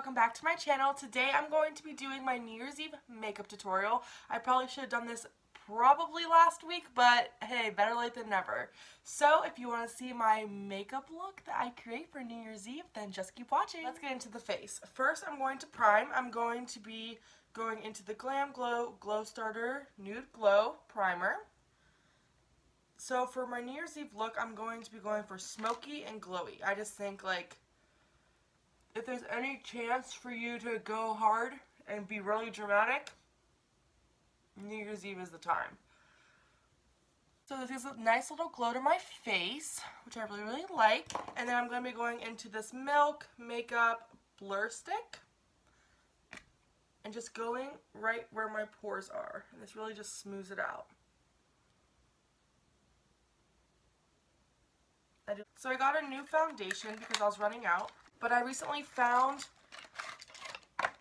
welcome back to my channel. Today I'm going to be doing my New Year's Eve makeup tutorial. I probably should have done this probably last week, but hey, better late than never. So if you want to see my makeup look that I create for New Year's Eve, then just keep watching. Let's get into the face. First I'm going to prime. I'm going to be going into the Glam Glow Glow Starter Nude Glow Primer. So for my New Year's Eve look, I'm going to be going for smoky and glowy. I just think, like, if there's any chance for you to go hard and be really dramatic, New Year's Eve is the time. So this gives a nice little glow to my face, which I really like. And then I'm going to be going into this Milk Makeup Blur Stick and just going right where my pores are. And this really just smooths it out. So I got a new foundation because I was running out. But I recently found,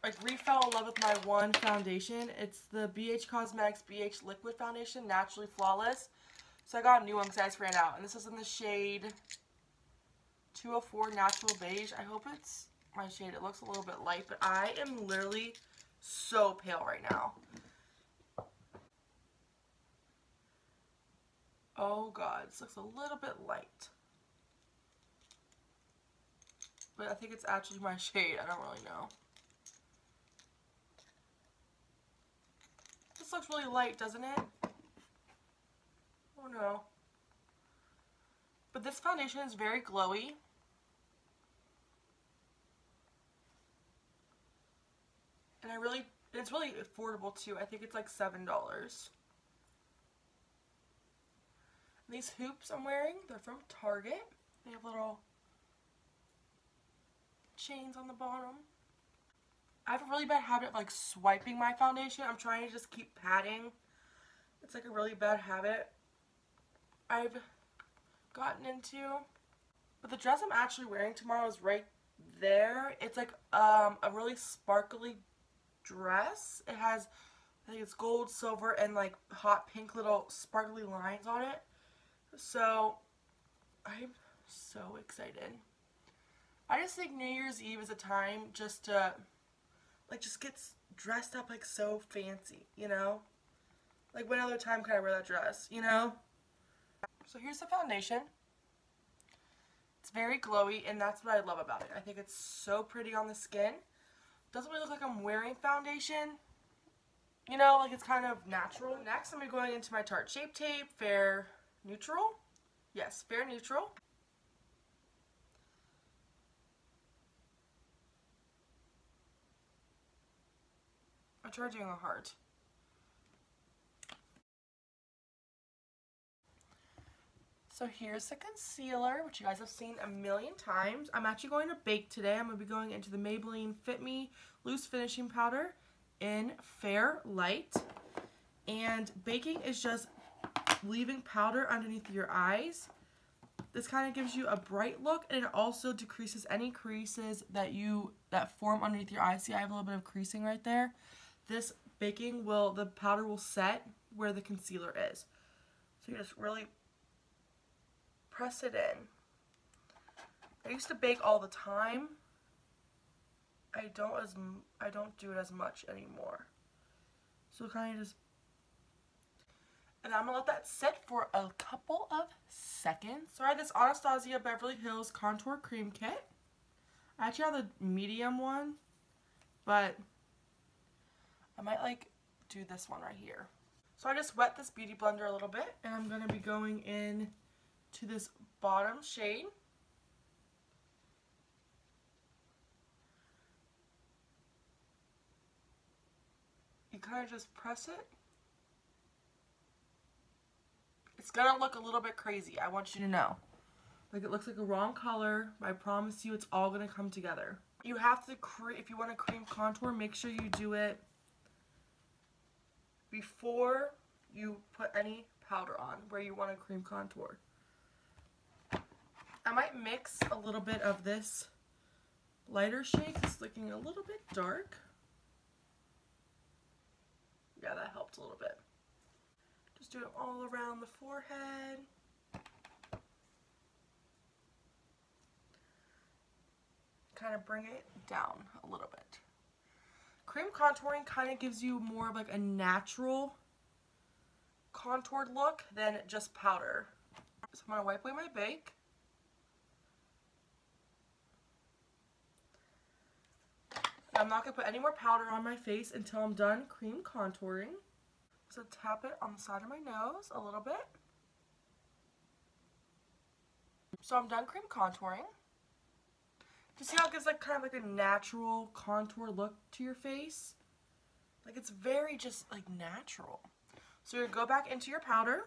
refell in love with my one foundation. It's the BH Cosmetics BH Liquid Foundation, Naturally Flawless. So I got a new one because I just ran out. And this is in the shade 204 Natural Beige. I hope it's my shade. It looks a little bit light, but I am literally so pale right now. Oh God, this looks a little bit light. But I think it's actually my shade. I don't really know. This looks really light, doesn't it? Oh no. But this foundation is very glowy. And it's really affordable too. I think it's like $7. And these hoops I'm wearing, they're from Target. They have little chains on the bottom. I have a really bad habit of like swiping my foundation. I'm trying to just keep patting. It's like a really bad habit I've gotten into. But the dress I'm actually wearing tomorrow is right there. It's like a really sparkly dress. It has, I think it's gold, silver, and like hot pink little sparkly lines on it. So I'm so excited. I just think New Year's Eve is a time just to, like, just get dressed up, like, so fancy, you know? Like, what other time can I wear that dress, you know? So here's the foundation. It's very glowy, and that's what I love about it. I think it's so pretty on the skin. Doesn't really look like I'm wearing foundation. You know, like, it's kind of natural. Next, I'm going to be going into my Tarte Shape Tape Fair Neutral. Yes, Fair Neutral. I tried doing a heart. So here's the concealer, which you guys have seen a million times. I'm actually going to bake today. I'm going to be going into the Maybelline Fit Me Loose Finishing Powder in Fair Light. And baking is just leaving powder underneath your eyes. This kind of gives you a bright look, and it also decreases any creases that form underneath your eyes. See, I have a little bit of creasing right there. This baking the powder will set where the concealer is. So you just really press it in. I used to bake all the time. I don't do it as much anymore. So kind of just, and I'm gonna let that sit for a couple of seconds. So I have this Anastasia Beverly Hills Contour Cream Kit. I actually have the medium one, but I might like do this one right here. So I just wet this beauty blender a little bit, and I'm going to be going in to this bottom shade. You kind of just press it. It's going to look a little bit crazy, I want you to know. Like, it looks like a wrong color, but I promise you it's all going to come together. You have to, if you want to cream contour, make sure you do it before you put any powder on where you want to cream contour. I might mix a little bit of this lighter shade. It's looking a little bit dark. Yeah, that helped a little bit. Just do it all around the forehead. kind of bring it down a little bit. Cream contouring kind of gives you more of like a natural contoured look than just powder. So I'm going to wipe away my bake. I'm not going to put any more powder on my face until I'm done cream contouring. So tap it on the side of my nose a little bit. So I'm done cream contouring. Do you see how it gives like kind of like a natural contour look to your face? Like it's very just like natural. So you're going to go back into your powder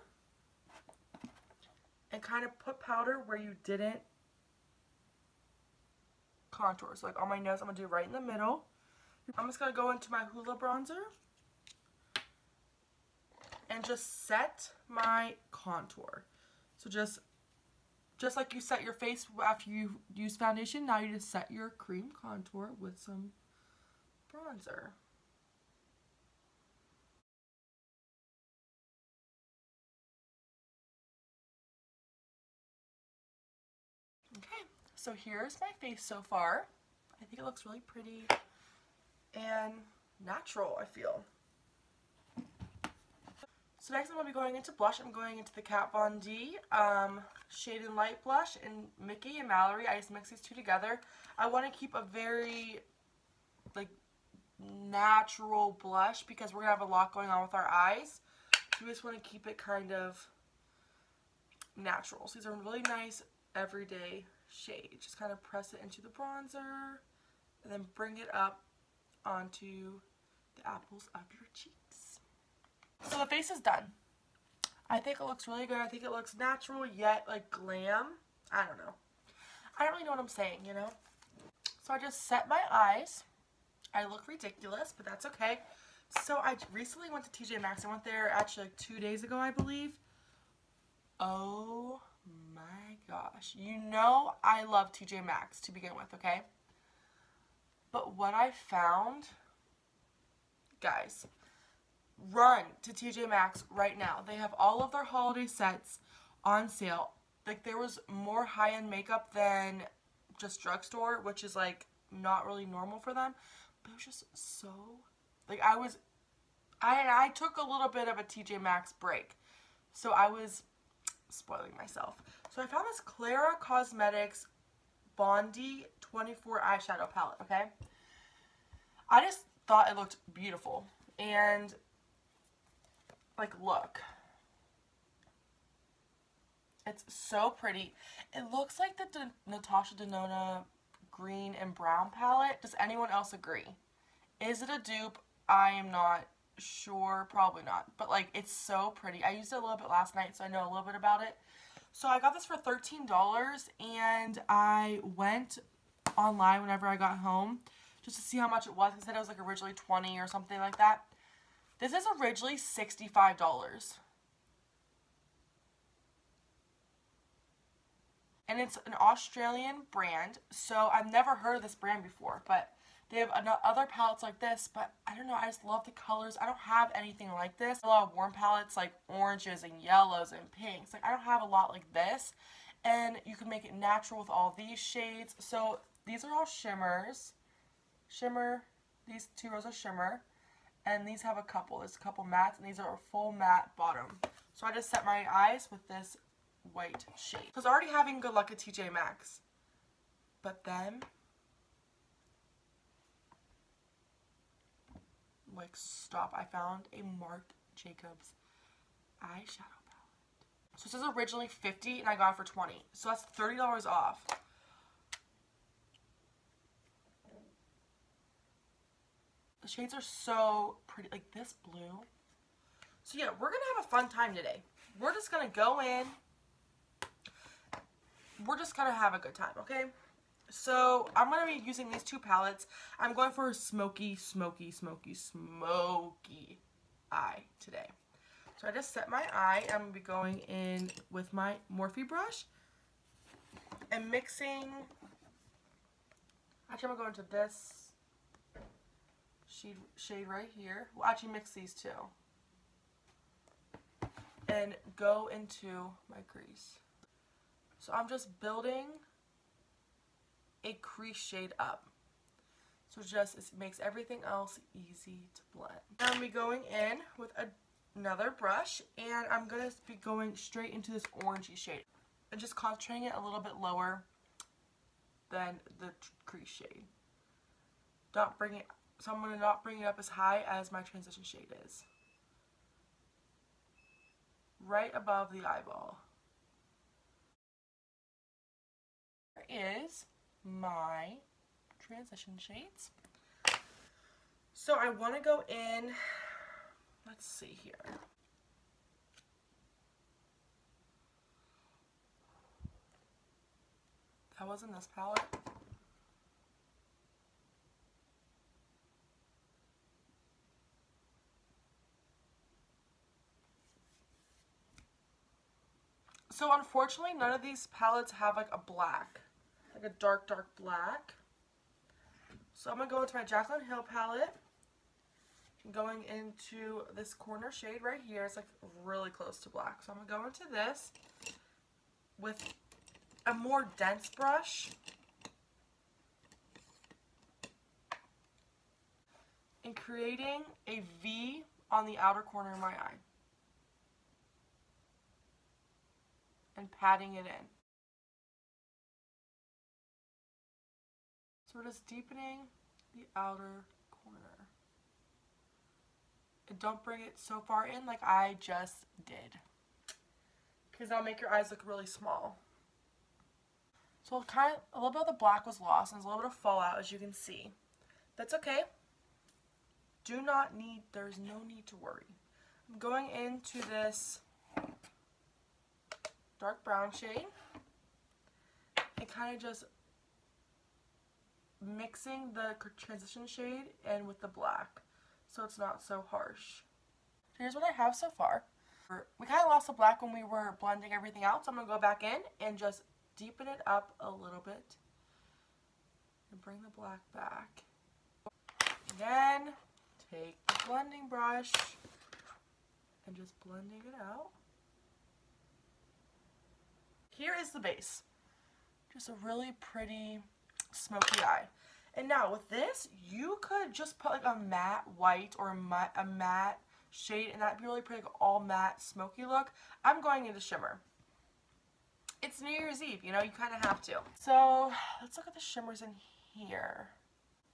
and kind of put powder where you didn't contour. So like on my nose, I'm going to do right in the middle. I'm just going to go into my Hoola bronzer and just set my contour. So just like you set your face after you use foundation, now you just set your cream contour with some bronzer. Okay, so here's my face so far. I think it looks really pretty and natural, I feel. So next I'm going to be going into blush. I'm going into the Kat Von D Shade and Light blush in Mickey and Mallory. I just mix these two together. I want to keep a very like natural blush because we're going to have a lot going on with our eyes. We just want to keep it kind of natural. So these are really nice everyday shades. Just kind of press it into the bronzer and then bring it up onto the apples of your cheeks. So the face is done. I think it looks really good. I think it looks natural yet like glam. I don't know. I don't really know what I'm saying, you know? So I just set my eyes. I look ridiculous, but that's okay. So I recently went to TJ Maxx. I went there actually like 2 days ago, I believe. Oh my gosh. You know I love TJ Maxx to begin with, okay? But what I found, guys, run to TJ Maxx right now. They have all of their holiday sets on sale. Like there was more high-end makeup than just drugstore, which is like not really normal for them. But it was just so, like I took a little bit of a TJ Maxx break. So I was spoiling myself. So I found this Clara Cosmetics Bondi 24 eyeshadow palette, okay? I just thought it looked beautiful. And like look, it's so pretty. It looks like the Natasha Denona green and brown palette. Does anyone else agree? Is it a dupe? I am not sure. Probably not. But like it's so pretty. I used it a little bit last night, so I know a little bit about it. So I got this for $13 and I went online whenever I got home just to see how much it was. It said it was like originally $20 or something like that. This is originally $65. And it's an Australian brand, so I've never heard of this brand before, but they have other palettes like this, but I don't know, I just love the colors. I don't have anything like this. A lot of warm palettes like oranges and yellows and pinks. Like I don't have a lot like this, and you can make it natural with all these shades. So these are all shimmers. These 2 rows of shimmer. And these have a couple. There's a couple mattes, and these are a full matte bottom. So I just set my eyes with this white shade. I was already having good luck at TJ Maxx. But then, like, stop. I found a Marc Jacobs eyeshadow palette. So this is originally $50, and I got it for $20. So that's $30 off. The shades are so pretty. Like this blue. So yeah, we're going to have a fun time today. We're just going to go in. We're just going to have a good time, okay? So I'm going to be using these 2 palettes. I'm going for a smoky eye today. So I just set my eye. I'm going to be going in with my Morphe brush and mixing. Actually, I'm going to go into this shade right here. We'll actually mix these 2 and go into my crease. So I'm just building a crease shade up. So just, it makes everything else easy to blend. Now I'm going to be going in with another brush, and I'm going to be going straight into this orangey shade. And just concentrating it a little bit lower than the crease shade. So I'm going to not bring it up as high as my transition shade is. Right above the eyeball. Here is my transition shades. So I want to go in, let's see here. That was in this palette. So unfortunately, none of these palettes have like a black, like a dark black. So I'm going to go into my Jaclyn Hill palette. I'm going into this corner shade right here. It's like really close to black. So I'm going to go into this with a more dense brush. And creating a V on the outer corner of my eye. And patting it in. So we're just deepening the outer corner. And don't bring it so far in like I just did, because that'll make your eyes look really small. So a little bit of the black was lost, and there's a little bit of fallout, as you can see. That's okay. There's no need to worry. I'm going into this dark brown shade and kind of just mixing the transition shade in with the black so it's not so harsh. Here's what I have so far. We kind of lost the black when we were blending everything out, so I'm going to go back in and just deepen it up a little bit and bring the black back. Then take the blending brush and just blending it out. Here is the base. Just a really pretty smoky eye. And now with this, you could just put like a matte white or a matte shade, and that'd be really pretty, like all matte smoky look. I'm going into shimmer. It's New Year's Eve, you know, you kind of have to. So let's look at the shimmers in here.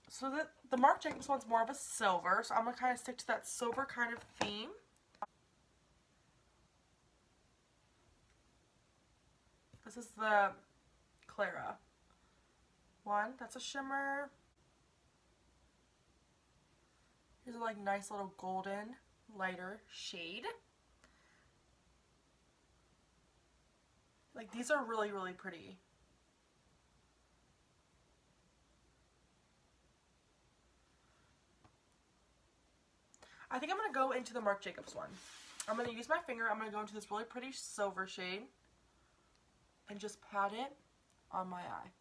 So the Marc Jacobs one's more of a silver, so I'm going to kind of stick to that silver kind of theme. This is the Clara one. That's a shimmer. Here's a like nice little golden lighter shade. Like these are really, really pretty. I think I'm going to go into the Marc Jacobs one. I'm going to use my finger. I'm going to go into this really pretty silver shade and just pat it on my eye.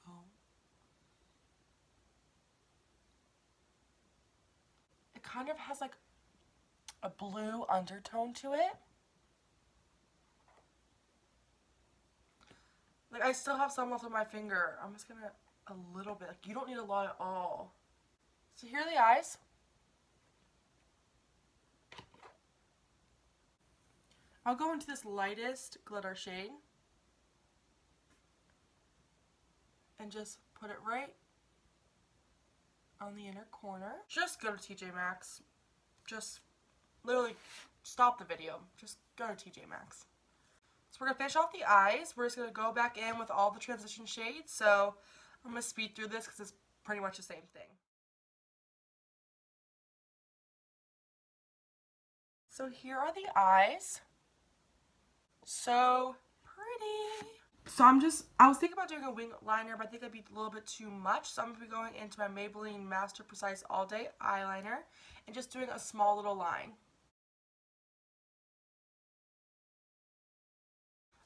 Oh. It kind of has like a blue undertone to it. Like I still have some left on my finger. I'm just going to a little bit. Like you don't need a lot at all. So here are the eyes. I'll go into this lightest glitter shade and just put it right on the inner corner. Just go to TJ Maxx. Just literally stop the video. Just go to TJ Maxx. So we're going to finish off the eyes. We're just going to go back in with all the transition shades. So I'm going to speed through this because it's pretty much the same thing. So here are the eyes. So pretty. So I was thinking about doing a wing liner, but I think that'd be a little bit too much. So I'm going to be going into my Maybelline Master Precise All Day Eyeliner and just doing a small little line.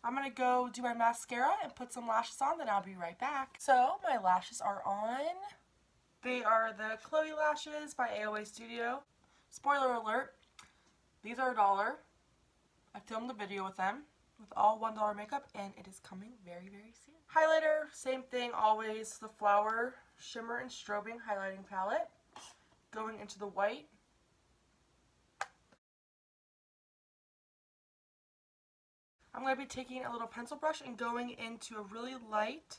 I'm going to go do my mascara and put some lashes on, then I'll be right back. So my lashes are on. They are the Chloe lashes by AOA Studio. Spoiler alert, these are $1. I filmed a video with them. with all $1 makeup, and it is coming very, very soon. Highlighter, same thing always, the Flower Shimmer and Strobing Highlighting Palette. Going into the white. I'm going to be taking a little pencil brush and going into a really light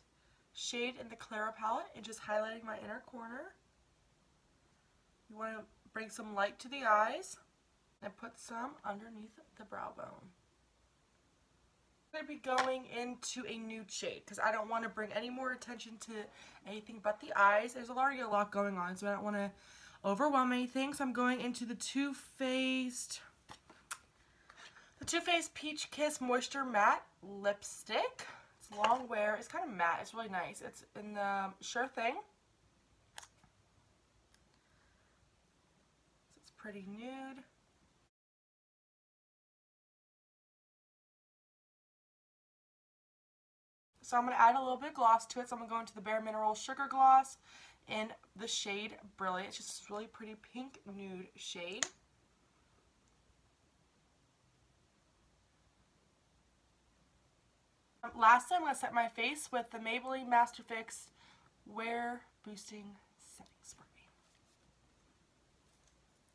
shade in the Clara palette and just highlighting my inner corner. You want to bring some light to the eyes and put some underneath the brow bone. I'm going to be going into a nude shade because I don't want to bring any more attention to anything but the eyes. There's already a lot going on, so I don't want to overwhelm anything. So I'm going into the Too Faced Peach Kiss Moisture Matte Lipstick. It's long wear. It's kind of matte. It's really nice. It's in the Sure Thing. So it's pretty nude. So I'm going to add a little bit of gloss to it. So I'm going to go into the Bare Minerals Sugar Gloss in the shade Brilliant. It's just a really pretty pink nude shade. Lastly, I'm going to set my face with the Maybelline Master Fix Wear Boosting Setting Spray.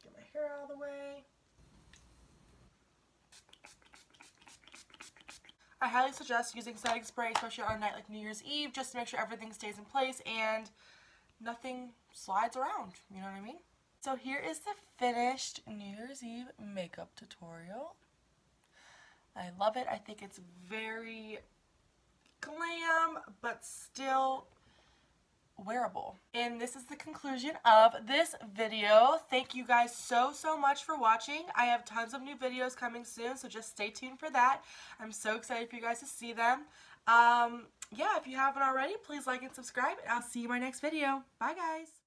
Get my hair out of the way. I highly suggest using setting spray, especially on a night like New Year's Eve, just to make sure everything stays in place and nothing slides around, you know what I mean? So here is the finished New Year's Eve makeup tutorial. I love it. I think it's very glam, but still wearable. And this is the conclusion of this video. Thank you guys so much for watching. I have tons of new videos coming soon, so just stay tuned for that. I'm so excited for you guys to see them. Yeah, if you haven't already, please like and subscribe, and I'll see you in my next video. Bye guys.